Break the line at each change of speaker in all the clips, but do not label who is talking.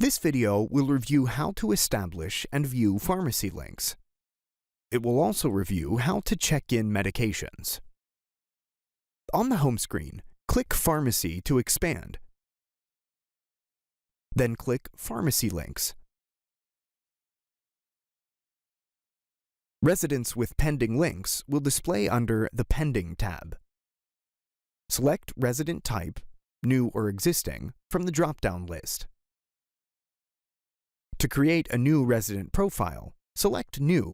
This video will review how to establish and view pharmacy links. It will also review how to check in medications. On the home screen, click Pharmacy to expand. Then click Pharmacy Links. Residents with pending links will display under the Pending tab. Select Resident Type, New or Existing, from the drop-down list. To create a new resident profile, select New.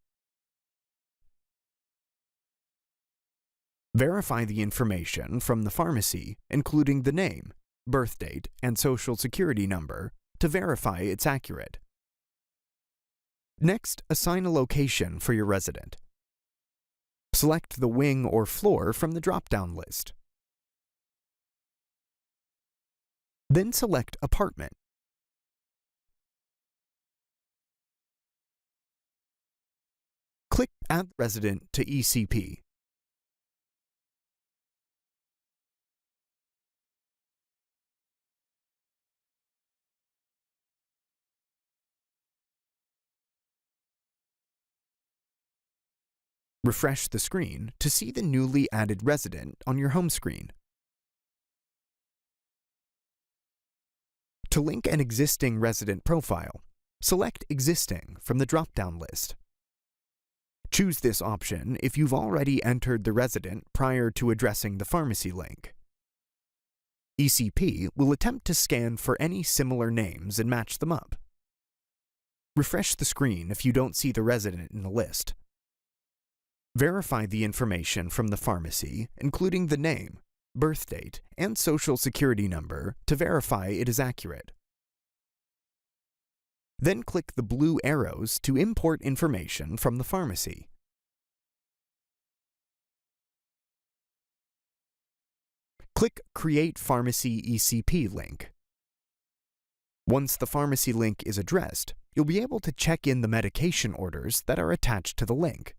Verify the information from the pharmacy, including the name, birth date, and social security number, to verify it's accurate. Next, assign a location for your resident. Select the wing or floor from the drop-down list. Then select Apartment. Click Add Resident to ECP. Refresh the screen to see the newly added resident on your home screen. To link an existing resident profile, select Existing from the drop-down list. Choose this option if you've already entered the resident prior to addressing the pharmacy link. ECP will attempt to scan for any similar names and match them up. Refresh the screen if you don't see the resident in the list. Verify the information from the pharmacy, including the name, birth date, and social security number, to verify it is accurate. Then click the blue arrows to import information from the pharmacy. Click Create Pharmacy ECP link. Once the pharmacy link is addressed, you'll be able to check in the medication orders that are attached to the link.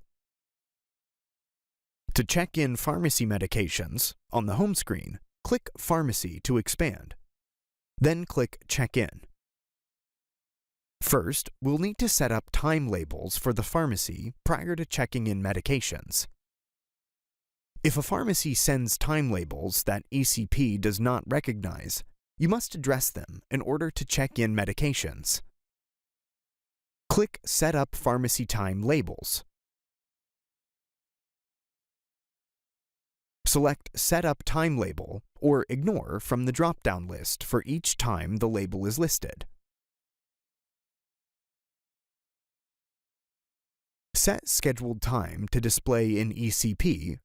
To check in pharmacy medications, on the home screen, click Pharmacy to expand. Then click Check In. First, we'll need to set up time labels for the pharmacy prior to checking in medications. If a pharmacy sends time labels that ECP does not recognize, you must address them in order to check in medications. Click Set up Pharmacy Time Labels. Select Set up Time Label or Ignore from the drop-down list for each time the label is listed. Set scheduled time to display in ECP.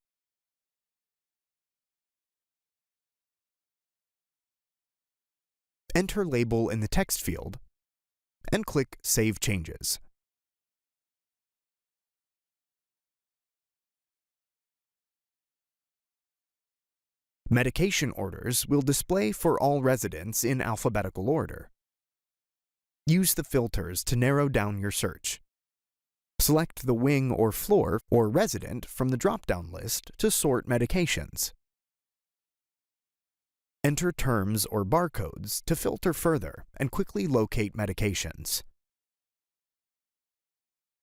Enter label in the text field, and click Save Changes. Medication orders will display for all residents in alphabetical order. Use the filters to narrow down your search. Select the wing or floor or resident from the drop-down list to sort medications. Enter terms or barcodes to filter further and quickly locate medications.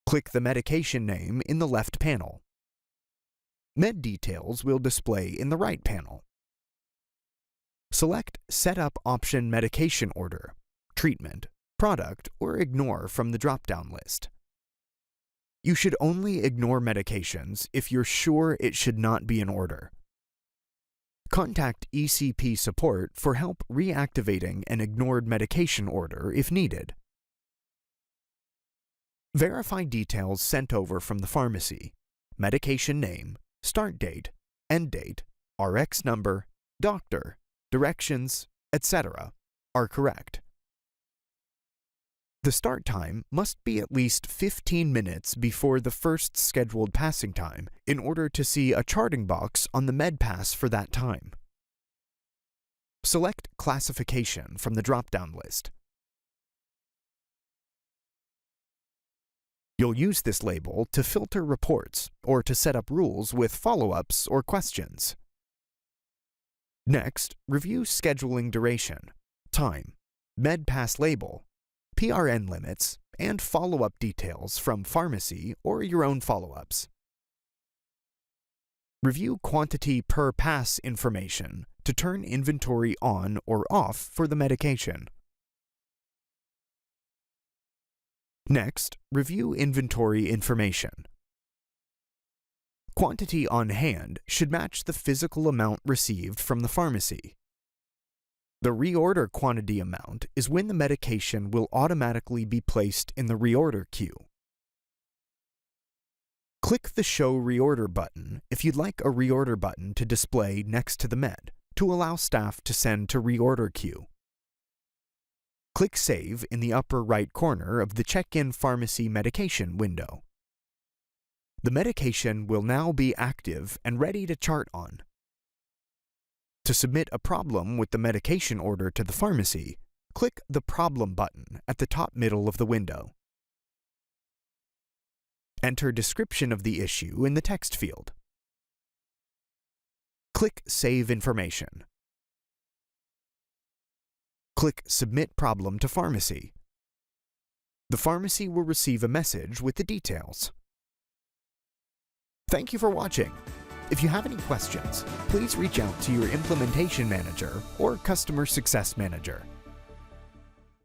Click the medication name in the left panel. Med details will display in the right panel. Select Set up Option Medication Order, Treatment, Product, or Ignore from the drop-down list. You should only ignore medications if you're sure it should not be in order. Contact ECP support for help reactivating an ignored medication order if needed. Verify details sent over from the pharmacy: medication name, start date, end date, RX number, doctor, directions, etc. are correct. The start time must be at least 15 minutes before the first scheduled passing time in order to see a charting box on the MedPass for that time. Select Classification from the drop-down list. You'll use this label to filter reports or to set up rules with follow-ups or questions. Next, review scheduling duration, time, MedPass label, PRN limits, and follow-up details from pharmacy or your own follow-ups. Review quantity per pass information to turn inventory on or off for the medication. Next, review inventory information. Quantity on hand should match the physical amount received from the pharmacy. The reorder quantity amount is when the medication will automatically be placed in the reorder queue. Click the Show Reorder button if you'd like a reorder button to display next to the med to allow staff to send to reorder queue. Click Save in the upper right corner of the Check-in Pharmacy Medication window. The medication will now be active and ready to chart on. To submit a problem with the medication order to the pharmacy, click the Problem button at the top middle of the window. Enter description of the issue in the text field. Click Save Information. Click Submit Problem to Pharmacy. The pharmacy will receive a message with the details. Thank you for watching. If you have any questions, please reach out to your implementation manager or customer success manager.